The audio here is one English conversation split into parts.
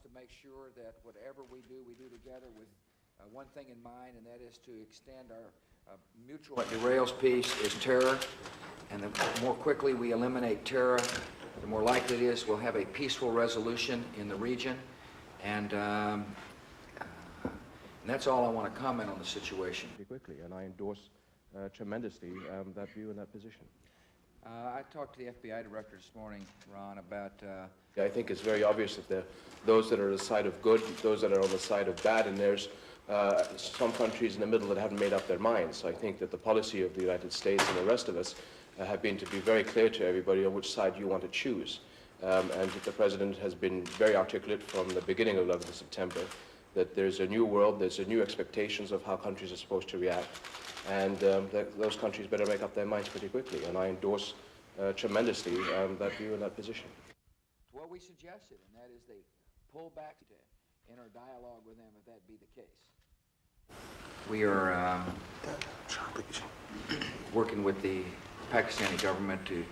to make sure that whatever we do together with one thing in mind, and that is to extend our mutual. What derails peace is terror, and the more quickly we eliminate terror, the more likely it is we'll have a peaceful resolution in the region, and that's all I want to comment on the situation. Quickly, and I endorse tremendously that view and that position. I talked to the FBI director this morning, Ron, about... I think it's very obvious that there are those that are on the side of good, those that are on the side of bad, and there's some countries in the middle that haven't made up their minds. So I think that the policy of the United States and the rest of us have been to be very clear to everybody on which side you want to choose. And the President has been very articulate from the beginning of 11th September that there's a new world, there's a new expectations of how countries are supposed to react, and those countries better make up their minds pretty quickly, and I endorse tremendously that view and that position. What we suggested, and that is they pull back in our dialogue with them if that be the case. We are working with the Pakistani government to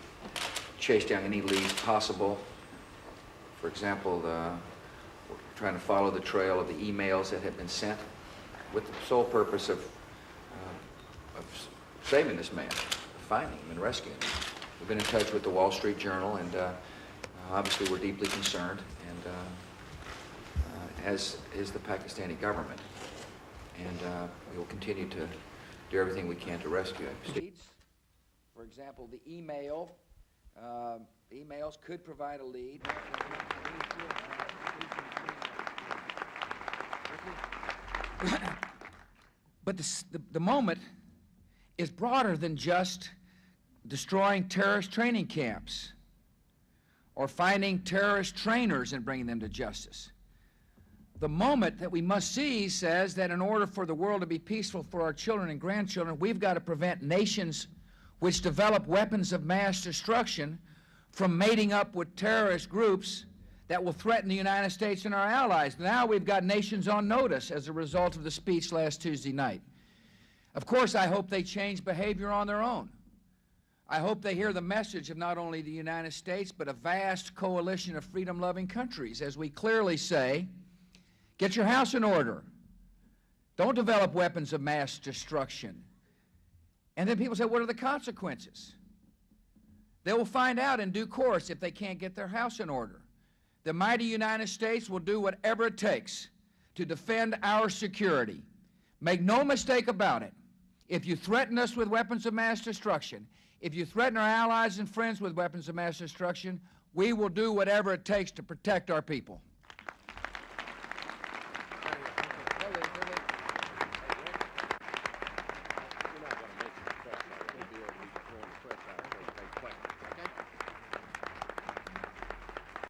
chase down any leads possible. For example, we're trying to follow the trail of the emails that have been sent with the sole purpose of saving this man, finding him and rescuing him. We've been in touch with the Wall Street Journal, and obviously we're deeply concerned, and as is the Pakistani government. And we will continue to do everything we can to rescue him. For example, the emails could provide a lead. But the moment is broader than just destroying terrorist training camps or finding terrorist trainers and bringing them to justice. The moment that we must seize says that in order for the world to be peaceful for our children and grandchildren, we've got to prevent nations which develop weapons of mass destruction from mating up with terrorist groups that will threaten the United States and our allies. Now we've got nations on notice as a result of the speech last Tuesday night. Of course, I hope they change behavior on their own. I hope they hear the message of not only the United States, but a vast coalition of freedom-loving countries, as we clearly say, get your house in order. Don't develop weapons of mass destruction. And then people say, what are the consequences? They will find out in due course if they can't get their house in order. The mighty United States will do whatever it takes to defend our security. Make no mistake about it. If you threaten us with weapons of mass destruction, if you threaten our allies and friends with weapons of mass destruction, we will do whatever it takes to protect our people.